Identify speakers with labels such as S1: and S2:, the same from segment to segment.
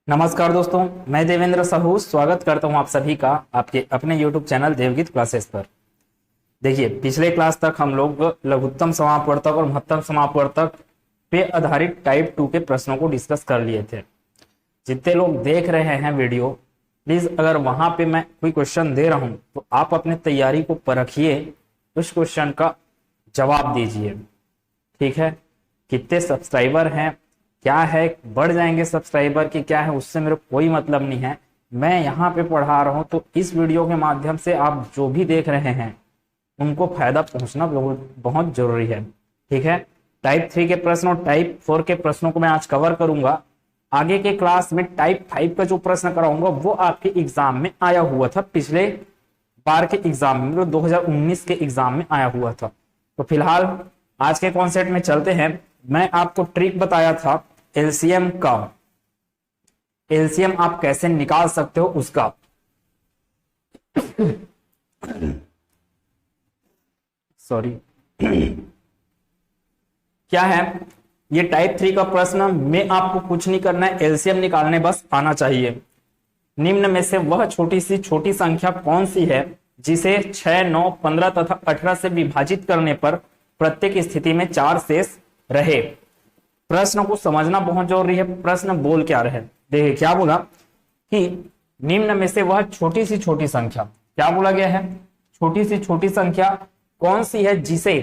S1: नमस्कार दोस्तों, मैं देवेंद्र साहू स्वागत करता हूं आप सभी का आपके अपने YouTube चैनल देवगीत क्लासेस पर। देखिए, पिछले क्लास तक हम लोग लघुत्तम समापवर्तक और महत्तम समापवर्तक पे आधारित टाइप 2 के प्रश्नों को डिस्कस कर लिए थे। जितने लोग देख रहे हैं वीडियो, प्लीज अगर वहां पे मैं कोई क्वेश्चन दे रहा हूं तो आप अपने तैयारी को परखिए, उस क्वेश्चन का जवाब दीजिए। ठीक है, कितने सब्सक्राइबर हैं, क्या है, बढ़ जाएंगे सब्सक्राइबर की क्या है, उससे मेरे कोई मतलब नहीं है। मैं यहाँ पे पढ़ा रहा हूँ तो इस वीडियो के माध्यम से आप जो भी देख रहे हैं उनको फायदा पहुंचना बहुत जरूरी है। ठीक है, टाइप 3 के प्रश्न और टाइप 4 के प्रश्नों को मैं आज कवर करूंगा। आगे के क्लास में टाइप 5 का जो प्रश्न कराऊंगा वो आपके एग्जाम में आया हुआ था, पिछले बार के एग्जाम में, 2019 के एग्जाम में आया हुआ था। तो फिलहाल आज के कॉन्सेप्ट में चलते हैं। मैं आपको ट्रिक बताया था एलसीएम का, एलसीएम आप कैसे निकाल सकते हो उसका। सॉरी, क्या है ये टाइप 3 का प्रश्न में आपको कुछ नहीं करना है, एलसीएम निकालने बस आना चाहिए। निम्न में से वह छोटी सी छोटी संख्या कौन सी है जिसे 6, 9, 15 तथा 18 से विभाजित करने पर प्रत्येक स्थिति में 4 शेष रहे। प्रश्न को समझना बहुत जरूरी है। प्रश्न बोल क्या रहे, देखिए क्या बोला कि निम्न में से वह छोटी सी छोटी संख्या, क्या बोला गया है, छोटी सी छोटी संख्या कौन सी है जिसे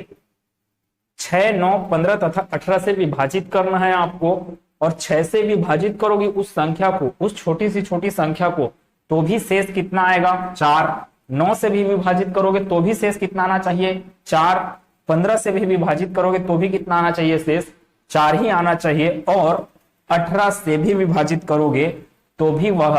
S1: 6, 9, 15 तथा 18 से विभाजित करना है आपको, और 6 से विभाजित करोगे उस संख्या को, उस छोटी सी छोटी संख्या को, तो भी शेष कितना आएगा, 4। 9 से भी विभाजित करोगे तो भी शेष कितना आना चाहिए, 4। 15 से भी विभाजित करोगे तो भी कितना आना चाहिए, शेष 4 ही आना चाहिए। और 18 से भी विभाजित करोगे तो भी वह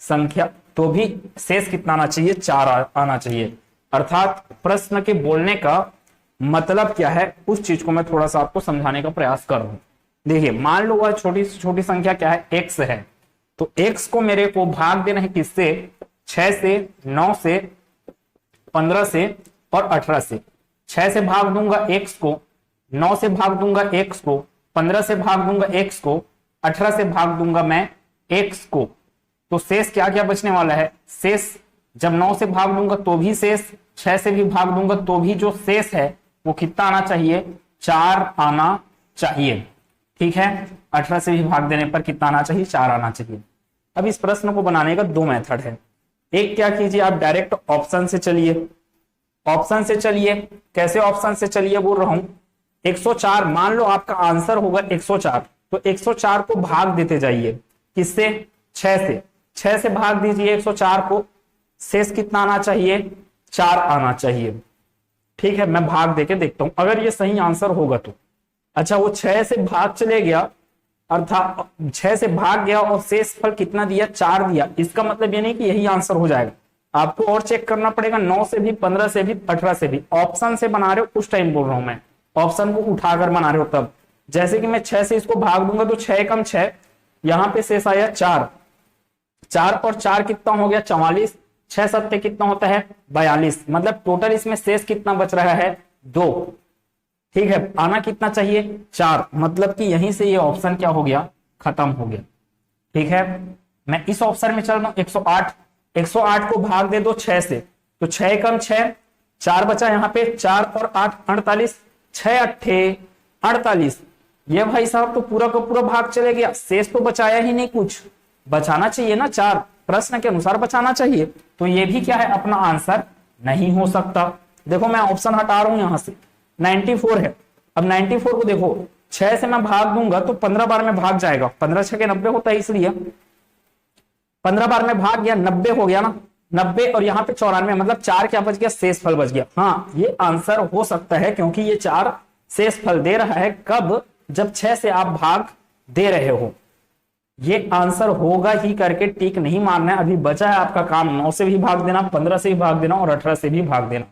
S1: संख्या, तो भी शेष कितना आना चाहिए, 4 आना चाहिए। अर्थात प्रश्न के बोलने का मतलब क्या है, उस चीज को मैं थोड़ा सा आपको समझाने का प्रयास कर रहा हूं। देखिए, मान लो वह छोटी से छोटी संख्या क्या है, x है, तो x को मेरे को भाग देना है किससे, 6 से, 9 से, 15 से और 18 से। 6 से भाग दूंगा x को, 9 से भाग दूंगा x को, 15 से भाग दूंगा x को, 18 से भाग दूंगा मैं x को। तो शेष क्या क्या बचने वाला है, शेष जब 9 से भाग दूंगा तो भी शेष, 6 से भी भाग दूंगा तो भी जो शेष है वो कितना आना चाहिए, 4 आना चाहिए। ठीक है, 18 से भी भाग देने पर कितना आना चाहिए, 4 आना चाहिए। अब इस प्रश्न को बनाने का 2 मेथड है। एक, क्या कीजिए आप डायरेक्ट ऑप्शन से चलिए, ऑप्शन से चलिए। कैसे ऑप्शन से चलिए बोल रहा हूं, 104 मान लो आपका आंसर होगा 104, तो 104 को भाग देते जाइए, किससे, 6 से। 6 से भाग दीजिए 104 को, शेष कितना आना चाहिए, 4 आना चाहिए। ठीक है, मैं भाग देके देखता हूं अगर ये सही आंसर होगा तो। अच्छा, वो 6 से भाग चले गया, अर्थात 6 से भाग गया और शेष फल कितना दिया, 4 दिया। इसका मतलब ये नहीं कि यही आंसर हो जाएगा, आपको और चेक करना पड़ेगा। 9 से भी, 15 से भी, 18 से भी। ऑप्शन से बना रहे हो उस टाइम बोल रहा हूं मैं, ऑप्शन को उठाकर बना रहे हो तब। जैसे कि मैं 6 से इसको भाग दूंगा तो 6 कम 6, यहां पे शेष आया 4। 4 और 4 कितना हो गया, 44। 6 सत्ते कितना होता है, 42। मतलब टोटल इसमें शेष कितना बच रहा है, 2। ठीक है, आना कितना चाहिए, 4। मतलब कि यहीं से ये ऑप्शन क्या हो गया, खत्म हो गया। ठीक है, मैं इस ऑप्शन में चल रहा हूं, 108। 108 को भाग दे दो 6 से, तो 6 कम 6, 4 बचा यहाँ पे, 4 और 8 48, 6 अट्ठे 48। ये भाई साहब तो पूरा का पूरा भाग चले गया, शेष तो बचाया ही नहीं, कुछ बचाना चाहिए ना, 4 प्रश्न के अनुसार बचाना चाहिए। तो ये भी क्या है, अपना आंसर नहीं हो सकता। देखो मैं ऑप्शन हटा रहा हूं यहां से, 94 है। अब 94 को देखो, 6 से मैं भाग दूंगा तो 15 बार में भाग जाएगा, 15 6 के 90 होता है, इसलिए 15 बार में भाग गया, 90 हो गया ना, 90 और यहाँ पे 94, मतलब 4 क्या बच गया, शेष फल बच गया। हाँ, ये आंसर हो सकता है क्योंकि ये 4 शेष फल दे रहा है, कब, जब 6 से आप भाग दे रहे हो। ये आंसर होगा ही करके टिक नहीं मारना है। अभी बचा है आपका काम 9 से भी भाग देना, 15 से भी भाग देना और 18 से भी भाग देना।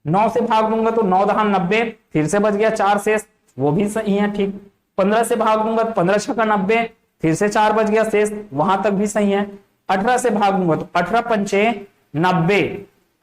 S1: 9 से भाग दूंगा तो 9 दहान 90, फिर से बच गया 4 शेष, वो भी सही है, ठीक। 15 से भाग दूंगा तो 15 छक्का 90, फिर से 4 बच गया शेष, वहां तक भी सही है। 18 से भाग दूंगा तो 18 पंचे 90,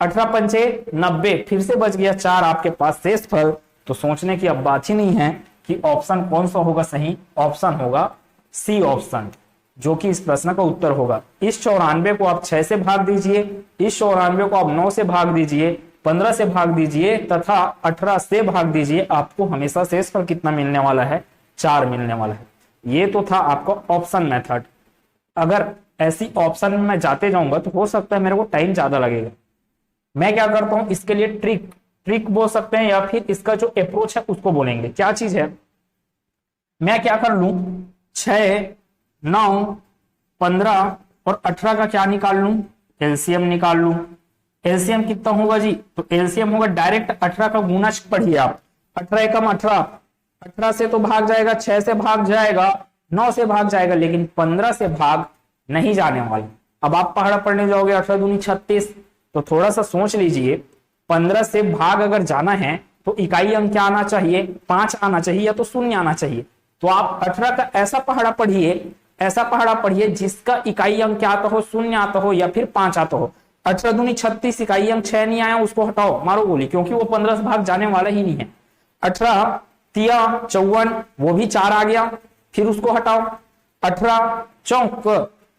S1: 18 पंचे 90, फिर से बच गया 4 आपके पास शेष फल। तो सोचने की अब बात ही नहीं है कि ऑप्शन कौन सा होगा सही, ऑप्शन होगा सी ऑप्शन। जो कि इस प्रश्न का उत्तर होगा। इस 94 को आप 6 से भाग दीजिए, इस 94 को आप 9 से भाग दीजिए, 15 से भाग दीजिए तथा 18 से भाग दीजिए, आपको हमेशा शेषफल कितना मिलने वाला है? 4 मिलने वाला है। ये तो था आपका ऑप्शन मेथड। अगर ऐसी ऑप्शन में मैं जाते जाऊंगा तो हो सकता है मेरे को टाइम ज्यादा लगेगा। मैं क्या करता हूं, इसके लिए ट्रिक बोल सकते हैं, या फिर इसका जो अप्रोच है उसको बोलेंगे। क्या चीज है, मैं क्या कर लूं, 6, 9, 15 और 18 का क्या निकाल लूं? एलसीएम निकाल लूं। एलसीएम कितना होगा जी? तो एलसीएम होगा डायरेक्ट 18 का गुना पढ़िए आप, 18 एकम 18, 18 से तो भाग जाएगा, 6 से भाग जाएगा, 9 से भाग जाएगा, लेकिन 15 से भाग नहीं जाने वाला। अब आप पहाड़ा पढ़ने जाओगे 18 दूनी 36, तो थोड़ा सा सोच लीजिए, 15 से भाग अगर जाना है तो इकाई अंक क्या आना चाहिए? 5 आना चाहिए या तो 0 आना चाहिए। तो आप 18 का ऐसा पहाड़ा पढ़िए जिसका इकाई अंक क्या आता हो? 0 आता हो या फिर 5 आता हो। 18 दूनी 36, इकाई अंक 6 नहीं आया, उसको हटाओ, मारो गोली, क्योंकि वो 15 से भाग जाने वाला ही नहीं है। 18 तिया 54, वो भी 4 आ गया, फिर उसको हटाओ। 18 चौक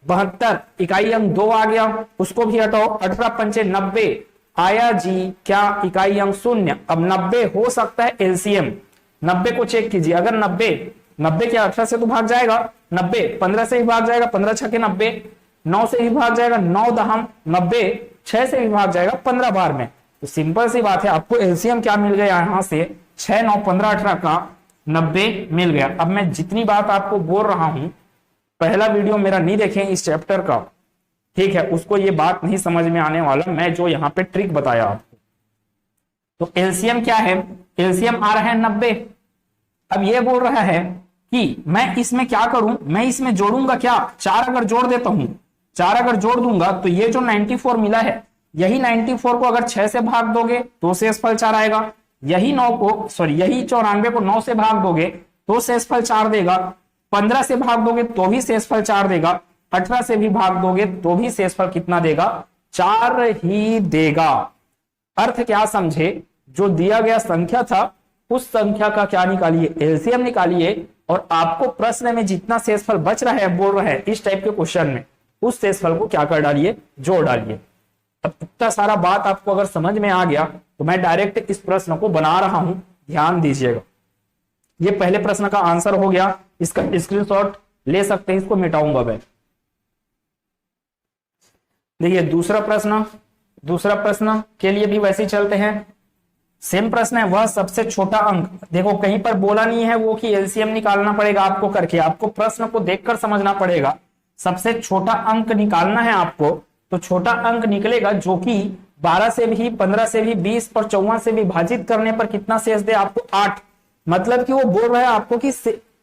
S1: 72, इकाई अंक 2 आ गया, उसको भी हटाओ। 18 पंचे 90 आया जी, क्या इकाई अंक 0। अब 90 हो सकता है एलसीएम, 90 को चेक कीजिए। अगर 90 क्या 18 से तो भाग जाएगा, 90 15 से ही भाग जाएगा, 15 छके 90, 9 से ही भाग जाएगा, 9 दहम 90, 6 से भी भाग जाएगा 15 बार में। तो सिंपल सी बात है, आपको एलसीएम क्या मिल गया यहां से? 6, 9, 15, 18 का 90 मिल गया। अब मैं जितनी बात आपको बोल रहा हूं, पहला वीडियो मेरा नहीं देखें इस चैप्टर का, ठीक है, उसको ये बात नहीं समझ में आने वाला, मैं जो यहाँ पे ट्रिक बताया आपको। तो एलसीएम क्या है? एलसीएम आ रहा है 90। अब ये बोल रहा है कि मैं इसमें क्या करूं, मैं इसमें जोड़ूंगा क्या? 4 अगर जोड़ देता हूं, 4 अगर जोड़ दूंगा तो ये जो 94 मिला है, यही 94 को अगर 6 से भाग दोगे तो शेषफल 4 आएगा। यही 94 को 9 से भाग दोगे तो शेषफल 4 देगा। 15 से भाग दोगे तो भी शेषफल 4 देगा। 18 से भी भाग दोगे तो भी शेषफल कितना देगा? 4 ही देगा। अर्थ क्या समझे? जो दिया गया संख्या था उस संख्या का क्या निकालिए? एलसीएम निकालिए, और आपको प्रश्न में जितना शेषफल बच रहा है, बोल रहा है इस टाइप के क्वेश्चन में, उस शेषफल को क्या कर डालिए? जोड़ डालिए। अब इतना सारा बात आपको अगर समझ में आ गया तो मैं डायरेक्ट इस प्रश्न को बना रहा हूं, ध्यान दीजिएगा। ये पहले प्रश्न का आंसर हो गया, इसका स्क्रीनशॉट ले सकते हैं, इसको मिटाऊंगा मैं। देखिए दूसरा प्रश्न के लिए भी वैसे ही चलते हैं। सेम प्रश्न है, वह सबसे छोटा अंक, देखो कहीं पर बोला नहीं है वो कि एलसीएम निकालना पड़ेगा आपको करके, आपको प्रश्न को देखकर समझना पड़ेगा। सबसे छोटा अंक निकालना है आपको, तो छोटा अंक निकलेगा जो कि 12 से भी, 15 से भी, 20 और 54 से विभाजित करने पर कितना शेष दे? आपको 8। मतलब कि वो बोल रहा है आपको कि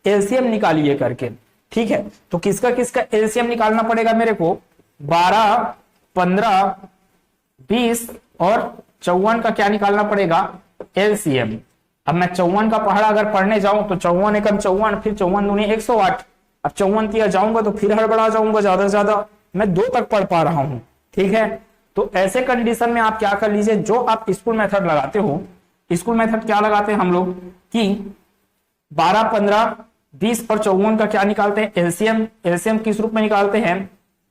S1: एलसीएम निकालिए करके, ठीक है। तो किसका एलसीएम निकालना पड़ेगा मेरे को? 12, 15, 20 और 54 का क्या निकालना पड़ेगा? एलसीएम। अब मैं 54 का पहाड़ा अगर पढ़ने जाऊं तो 54 एकम 54, फिर 54 दूनी 108। अब 54 तिया जाऊंगा तो फिर हड़बड़ा जाऊंगा, ज्यादा से ज्यादा मैं 2 तक पढ़ पा रहा हूं, ठीक है। तो ऐसे कंडीशन में आप क्या कर लीजिए, जो आप स्कूल मेथड लगाते हो, स्कूल मेथड क्या लगाते हैं हम लोग कि 12, 15, 20 और 54 का क्या निकालते हैं? एलसीएम। एलसीएम किस रूप में निकालते हैं?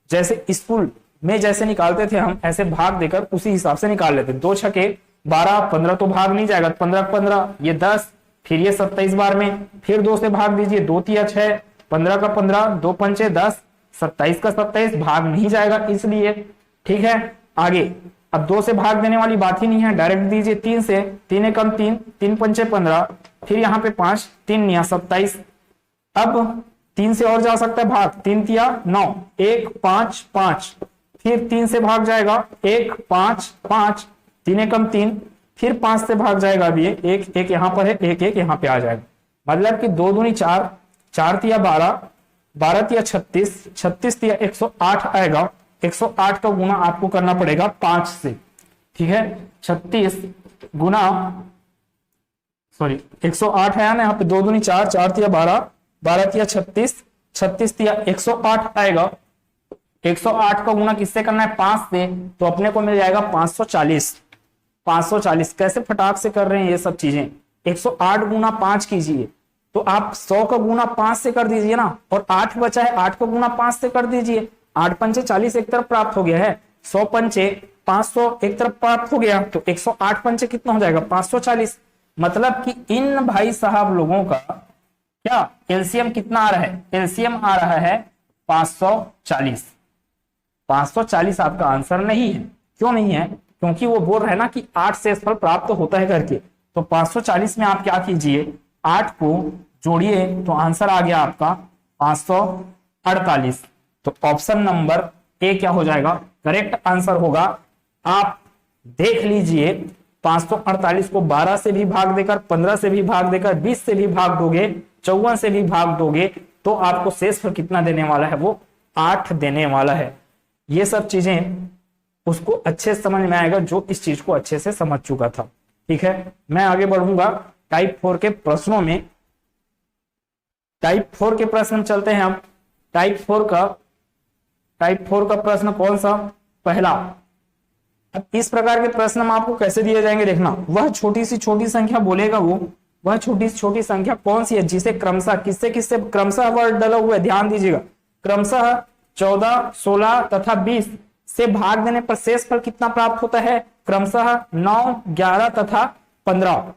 S1: जैसे स्कूल में जैसे निकालते थे हम, ऐसे भाग देकर उसी हिसाब से निकाल लेते। 2 छके 12, 15 तो भाग नहीं जाएगा, 15 15 ये 10, फिर ये 27 बार में, फिर 2 से भाग दीजिए, 2 तिया 6, 15 का 15, 2 पंचे 10, 27 का 27 भाग नहीं जाएगा इसलिए, ठीक है। आगे अब 2 से भाग देने वाली बात ही नहीं है, डायरेक्ट दीजिए 3 से, 3 एकम 3, 3 पंचे 15, फिर यहाँ पे 5, 3 निया 27। अब 3 से और जा सकता है भाग, 3 तिया 9, 1 5 5, फिर 3 से भाग जाएगा 1 5 5, 3 एकम 3, फिर 5 से भाग जाएगा। अभी एक यहाँ पर है, एक यहाँ पे आ जाएगा। मतलब कि 2 दूनी 4, 4 तिया 12, 12 तिया 36, 36 तिया 108 आएगा। 108 का गुना आपको करना पड़ेगा 5 से, ठीक है। 36 गुना 108 है ना, यहाँ पे 2 दूनी 4, 4 तिया 12, 12 तिया 36, 36 तिया 108 आएगा। 108 का गुना किससे करना है? 5 से, तो अपने को मिल जाएगा 540। 540 कैसे फटाक से कर रहे हैं ये सब चीजें। 108 गुना 5 कीजिए, तो आप 100 का गुना 5 से कर दीजिए ना, और 8 बचा है, 8 का गुना 5 से कर दीजिए। 8 पंचे 40 एक तरफ प्राप्त हो गया है, 100 पंचे 500 एक तरफ प्राप्त हो गया, तो 108 पंचे कितना हो जाएगा 540। मतलब कि इन भाई साहब लोगों का क्या एलसीएम कितना आ रहा है, एलसीएम आ रहा है 540। 540 आपका आंसर नहीं है। क्यों नहीं है? क्योंकि वो बोल रहे हैं ना कि 8 से फल प्राप्त होता है करके। तो 540 में आप क्या कीजिए, 8 को जोड़िए तो आंसर आ गया आपका 548। तो ऑप्शन नंबर ए क्या हो जाएगा, करेक्ट आंसर होगा। आप देख लीजिए 548 को 12 से भी भाग देकर, 15 से भी भाग देकर, 20 से भी भाग दोगे, 54 से भी भाग दोगे, तो आपको शेषफल कितना देने वाला है, वो 8 देने वाला है। ये सब चीजें उसको अच्छे से समझ में आएगा जो इस चीज को अच्छे से समझ चुका था। ठीक है, मैं आगे बढ़ूंगा टाइप 4 के प्रश्नों में। टाइप 4 के प्रश्न चलते हैं। अब टाइप 4 का प्रश्न कौन सा, पहला। अब इस प्रकार के प्रश्न हम आपको कैसे दिए जाएंगे, देखना। वह छोटी सी छोटी संख्या बोलेगा, वह छोटी सी छोटी संख्या कौन सी है जिसे क्रमशः किससे किससे क्रमशः वर्ड डला हुआ है, ध्यान दीजिएगा। क्रमशः 14, 16 तथा 20 से भाग देने पर शेषफल कितना प्राप्त होता है, क्रमशः 9, 11 तथा 15।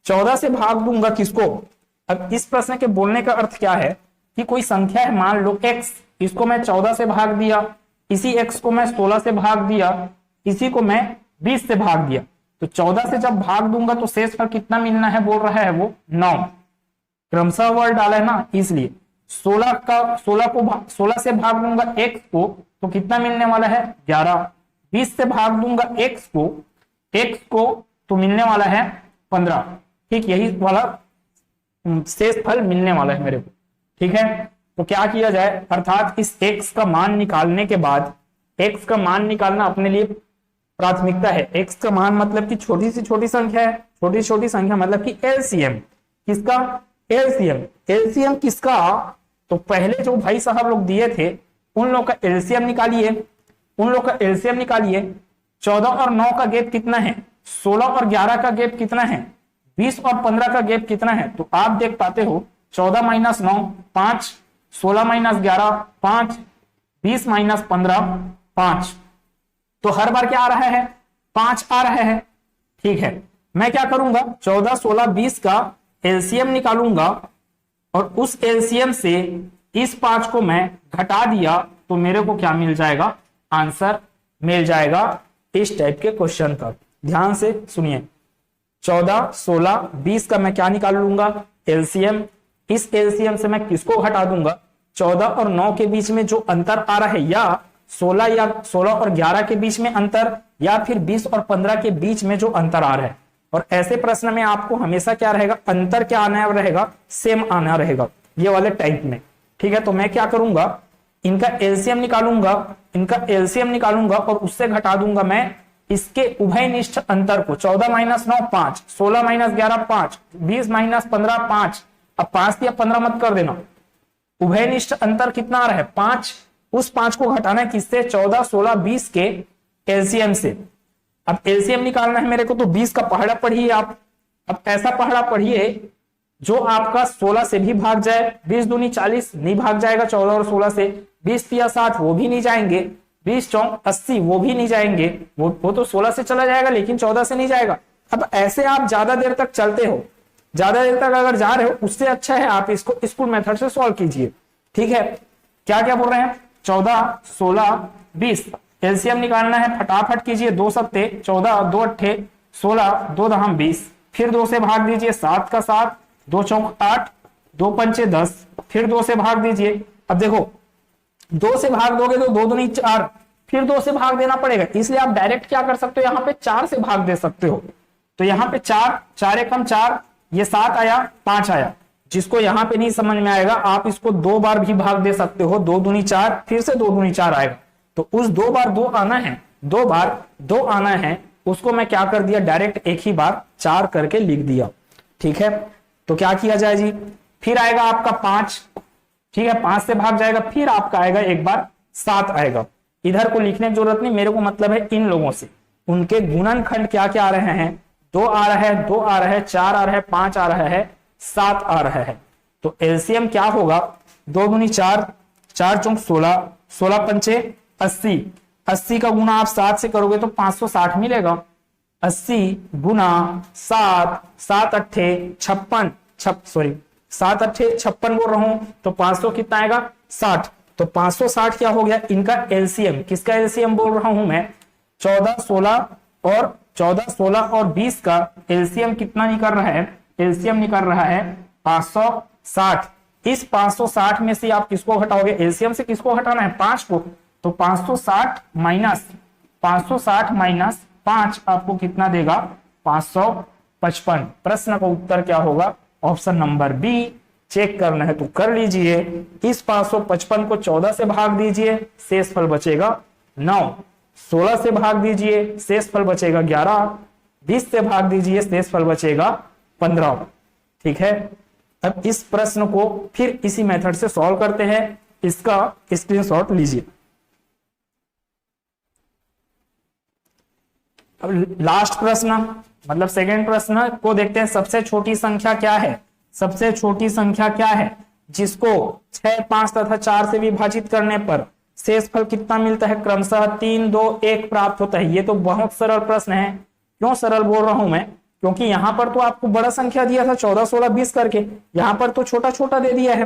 S1: 14 से भाग दूंगा किसको। अब इस प्रश्न के बोलने का अर्थ क्या है कि कोई संख्या है, मान लो x, इसको मैं 14 से भाग दिया, इसी x को मैं 16 से भाग दिया, इसी को मैं 20 से भाग दिया। तो 14 से जब भाग दूंगा तो शेषफल कितना मिलना है, बोल रहा है वो 9। क्रमशः वर्ड डाला है ना, इसलिए 16 से भाग दूंगा x को तो कितना मिलने वाला है 11। 20 से भाग दूंगा x को तो मिलने वाला है 15। ठीक, यही वाला शेषफल मिलने वाला है मेरे को। ठीक है, तो क्या किया जाए, अर्थात इस x का मान निकालने के बाद, x का मान निकालना अपने लिए प्राथमिकता है। x का मान मतलब कि छोटी से छोटी संख्या है, छोटी से छोटी संख्या मतलब कि एलसीएम। किसका एलसीएम किसका, तो पहले जो भाई साहब लोग दिए थे उन लोग का एलसीएम निकालिए। 14 और 9 का गैप कितना है, 16 और 11 का गैप कितना है, 20 और 15 का गैप कितना है। तो आप देख पाते हो 14 माइनस 9 5, 16 माइनस 11 5, 20 माइनस 15 5। तो हर बार क्या आ रहा है, 5 आ रहा है। ठीक है, मैं क्या करूंगा, 14, 16, 20 का एलसीएम निकालूंगा और उस एलसीएम से इस 5 को मैं घटा दिया तो मेरे को क्या मिल जाएगा, आंसर मिल जाएगा इस टाइप के क्वेश्चन का। ध्यान से सुनिए, 14, 16, 20 का मैं क्या निकाल लूंगा, एलसीएम। इस एलसीएम से मैं किसको घटा दूंगा, 14 और 9 के बीच में जो अंतर आ रहा है, या 16 और 11 के बीच में अंतर, या फिर 20 और 15 के बीच में जो अंतर आ रहा है। और ऐसे प्रश्न में आपको हमेशा क्या रहेगा, अंतर क्या आना रहेगा, सेम आना रहेगा, ये वाले टाइप में। ठीक है, तो मैं क्या करूंगा, इनका एलसीएम निकालूंगा और उससे घटा दूंगा मैं इसके उभयनिष्ठ अंतर को। 14 माइनस 9 5, 16 माइनस 11 5, 20 माइनस 15 5। अब 5 या 15 मत कर देना, उभयनिष्ठ अंतर कितना आ रहा है 5। उस 5 को घटाना है किससे, 14, 16, 20 के एलसीएम से। अब एलसीएम निकालना है मेरे को, तो 20 का पहाड़ा पढ़िए आप। अब ऐसा पहाड़ा पढ़िए जो आपका 16 से भी भाग जाए, 20 दूनी 40 नहीं भाग जाएगा 14 और 16 से, 20 तिया 60 वो भी नहीं जाएंगे, 20 चौक 80 वो भी नहीं जाएंगे, वो तो 16 से चला जाएगा लेकिन 14 से नहीं जाएगा। अब ऐसे आप ज्यादा देर तक चलते हो, ज्यादा देर तक अगर जा रहे हो, उससे अच्छा है आप इसको स्कूल मेथड से सॉल्व कीजिए। ठीक है, क्या क्या बोल रहे हैं, 14, 16, 20 एलसीएम निकालना है, फटाफट कीजिए। 2 सत्ते 14, 2 अट्ठे 16, 2 दहम 20, फिर 2 से भाग दीजिए, 7 का 7, 2 चौक 8, 2 पंचे 10, फिर 2 से भाग दीजिए। अब देखो 2 से भाग दोगे तो 2 दूनी 4, फिर 2 से भाग देना पड़ेगा, इसलिए आप डायरेक्ट क्या कर सकते हो, यहाँ पे 4 से भाग दे सकते हो। तो यहाँ पे 4 एकम 4, ये 7 आया, 5 आया। जिसको यहाँ पे नहीं समझ में आएगा आप इसको 2 बार भी भाग दे सकते हो, 2 दूनी 4, फिर से 2 दूनी 4 आएगा। तो उस 2 बार 2 आना है, 2 बार 2 आना है, उसको मैं क्या कर दिया, डायरेक्ट एक ही बार 4 करके लिख दिया। ठीक है, तो क्या किया जाए जी, फिर आएगा आपका 5। ठीक है, 5 से भाग जाएगा, फिर आपका आएगा एक बार 7 आएगा। इधर को लिखने की जरूरत नहीं, मेरे को मतलब है इन लोगों से उनके गुणनखंड क्या क्या आ रहे हैं, 2 आ रहा है, 2 आ रहा है, 4 आ रहा है, 5 आ रहा है, 7 आ रहा है। तो एलसीएम क्या होगा, 2 दूनी 4, 4 चौक 16, 16 पंचे 80, 80 का गुना आप 7 से करोगे तो 560 मिलेगा। 80 गुना 7, 7 अट्ठे 56, 7 अट्ठे 56 बोल रहा हूं, तो 500 कितना आएगा 60। तो 560 क्या हो गया इनका एलसीएम। किसका एलसीएम बोल रहा हूं मैं, 14, 16 और 20 का एलसीएम कितना निकल रहा है, एलसीएम निकल रहा है 560। इस 560 में से आप किसको घटाओगे, एलसीएम से किसको घटाना है 5 को, तो 560 माइनस 5 आपको कितना देगा 555। प्रश्न का उत्तर क्या होगा, ऑप्शन नंबर बी। चेक करना है तो कर लीजिए। इस 555 को 14 से भाग दीजिए, शेषफल बचेगा 9, 16 से भाग दीजिए, शेषफल बचेगा 11, 20 से भाग दीजिए, शेषफल बचेगा 15। ठीक है, अब इस प्रश्न को फिर इसी मेथड से सॉल्व करते हैं। इसका स्क्रीनशॉट लीजिए। अब लास्ट प्रश्न मतलब सेकंड प्रश्न को देखते हैं। सबसे छोटी संख्या क्या है, सबसे छोटी संख्या क्या है जिसको 6, 5 तथा 4 से विभाजित करने पर शेषफल कितना मिलता है, क्रमशः 3, 2, 1 प्राप्त होता है। ये तो बहुत सरल प्रश्न है। क्यों सरल बोल रहा हूं मैं, क्योंकि यहां पर तो आपको बड़ा संख्या दिया था 14, 16, 20 करके, यहां पर तो छोटा छोटा दे दिया है।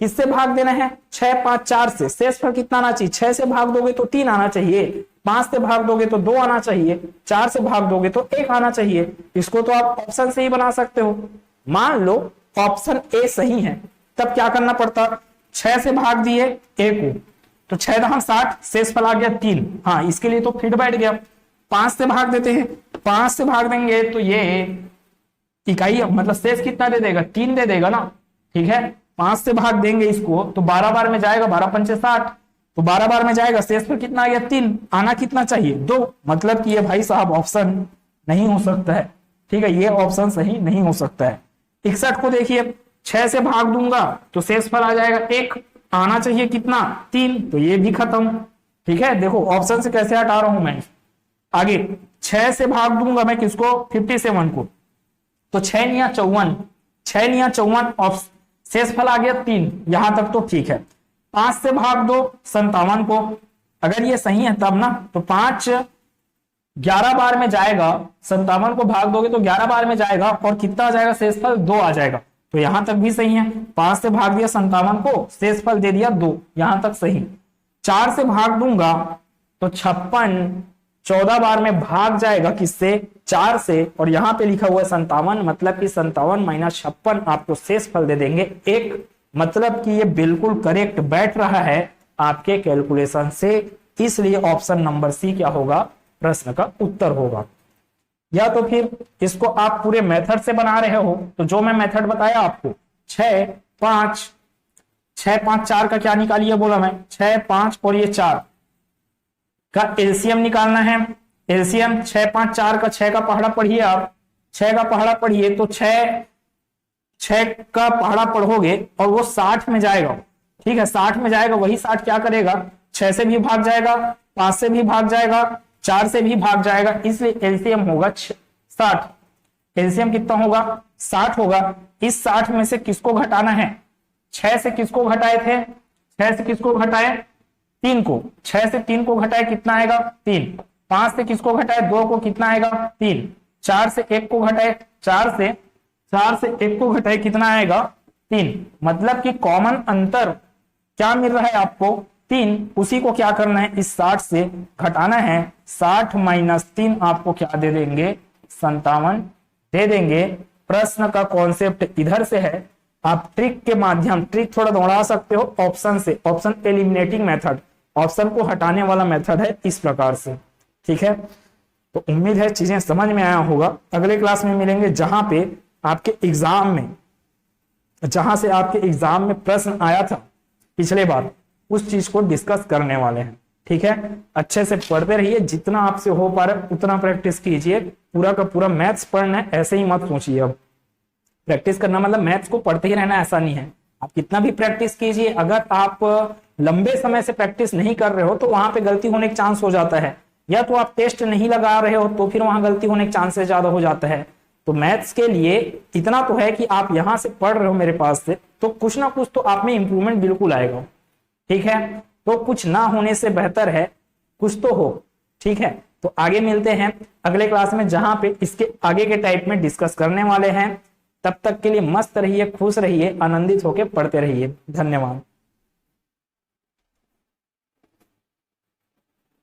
S1: किससे भाग देना है, 6, 5, 4 से। शेषफल कितना आना चाहिए, 6 से भाग दोगे तो 3 आना चाहिए, 5 से भाग दोगे तो 2 आना चाहिए, 4 से भाग दोगे तो 1 आना चाहिए। इसको तो आप ऑप्शन से ही बना सकते हो। मान लो ऑप्शन ए सही है, तब क्या करना पड़ता, 6 से भाग दिए ए को, तो 6 दहां 60, शेषफल आ गया 3। हाँ, इसके लिए तो फिट बैठ गया। 5 से भाग देते हैं, 5 से भाग देंगे तो ये इकाई मतलब शेष कितना दे देगा, 3 दे देगा ना। ठीक है, 5 से भाग देंगे इसको तो 12 बार में जाएगा, 12 पंचे 60, तो 12 बार में जाएगा, शेषफल कितना आ गया 3, आना कितना चाहिए 2। मतलब कि ये भाई साहब ऑप्शन नहीं हो सकता है। ठीक है, ये ऑप्शन सही नहीं हो सकता है। 61 को देखिए, 6 से भाग दूंगा तो शेषफल आ जाएगा 1, आना चाहिए कितना 3, तो ये भी खत्म। ठीक है, देखो ऑप्शन से कैसे हटा रहा हूं मैं। आगे 6 से भाग दूंगा मैं किसको, 57 को, तो 6 निया 54, 6 निया 54, शेषफल आ गया 3, यहां तक तो ठीक है। 5 से भाग दो 57 को, अगर ये सही है तब ना, तो 5 11 बार में जाएगा, 57 को भाग दोगे तो 11 बार में जाएगा और कितना आ जाएगा, शेषफल 2 आ जाएगा, तो यहां तक भी सही है। 5 से भाग दिया 57 को, शेषफल दे दिया 2, यहां तक सही। 4 से भाग दूंगा तो 56 14 बार में भाग जाएगा किससे, 4 से, और यहां पे लिखा हुआ है 57, मतलब कि 57 माइनस 56 आपको शेषफल दे देंगे 1। मतलब कि ये बिल्कुल करेक्ट बैठ रहा है आपके कैलकुलेशन से, इसलिए ऑप्शन नंबर सी क्या होगा, प्रश्न का उत्तर होगा। या तो फिर इसको आप पूरे मेथड से बना रहे हो, तो जो मैं मेथड बताया आपको 6, 5, 4 का क्या निकालिए बोला मैं, 6, 5 और ये 4 का एलसीएम निकालना है। एलसीएम 6, 5, 4 का 6 का पहाड़ा पढ़िए आप, 6 का पहाड़ा पढ़िए तो 6 का पहाड़ा पढ़ोगे और वो 60 में जाएगा। ठीक है, 60 में जाएगा, वही 60 क्या करेगा, 6 से भी भाग जाएगा, 5 से भी भाग जाएगा, 4 से भी भाग जाएगा, इसलिए एलसीएम होगा 60। एलसीएम कितना होगा, 60 होगा। इस 60 में से किसको घटाना है, 6 से किसको घटाए थे, 6 से किसको घटाए 3 को, 6 से 3 को घटाए कितना आएगा 3। 5 से किसको घटाए 2 को, कितना आएगा 3। 4 से 1 को घटाए, 4 से 1 को घटाए कितना आएगा 3। मतलब कि कॉमन अंतर क्या मिल रहा है आपको 3, उसी को क्या करना है, इस 60 से घटाना है। 60 माइनस 3 आपको क्या दे देंगे, 57 दे देंगे। प्रश्न का कॉन्सेप्ट इधर से है, आप ट्रिक के माध्यम, ट्रिक थोड़ा दौड़ा सकते हो ऑप्शन से, ऑप्शन एलिमिनेटिंग मेथड, ऑप्शन को हटाने वाला मेथड है इस प्रकार से। ठीक है, तो उम्मीद है चीजें समझ में आया होगा। अगले क्लास में मिलेंगे जहां पे आपके एग्जाम में, जहां से आपके एग्जाम में प्रश्न आया था पिछले बार, उस चीज को डिस्कस करने वाले हैं। ठीक है, अच्छे से पढ़ते रहिए, जितना आपसे हो पा रहा है उतना प्रैक्टिस कीजिए। पूरा का पूरा मैथ्स पढ़ना है ऐसे ही मत सोचिए। अब प्रैक्टिस करना मतलब मैथ्स को पढ़ते ही रहना ऐसा नहीं है, आप कितना भी प्रैक्टिस कीजिए, अगर आप लंबे समय से प्रैक्टिस नहीं कर रहे हो तो वहां पे गलती होने का चांस हो जाता है, या तो आप टेस्ट नहीं लगा रहे हो तो फिर वहां गलती होने के चांसेस ज्यादा हो जाता है। तो मैथ्स के लिए इतना तो है कि आप यहां से पढ़ रहे हो मेरे पास से, तो कुछ ना कुछ तो आप में इंप्रूवमेंट बिल्कुल आएगा। ठीक है, तो कुछ ना होने से बेहतर है कुछ तो हो। ठीक है, तो आगे मिलते हैं अगले क्लास में, जहां पे इसके आगे के टाइप में डिस्कस करने वाले हैं। तब तक के लिए मस्त रहिए, खुश रहिए, आनंदित होकर पढ़ते रहिए। धन्यवाद।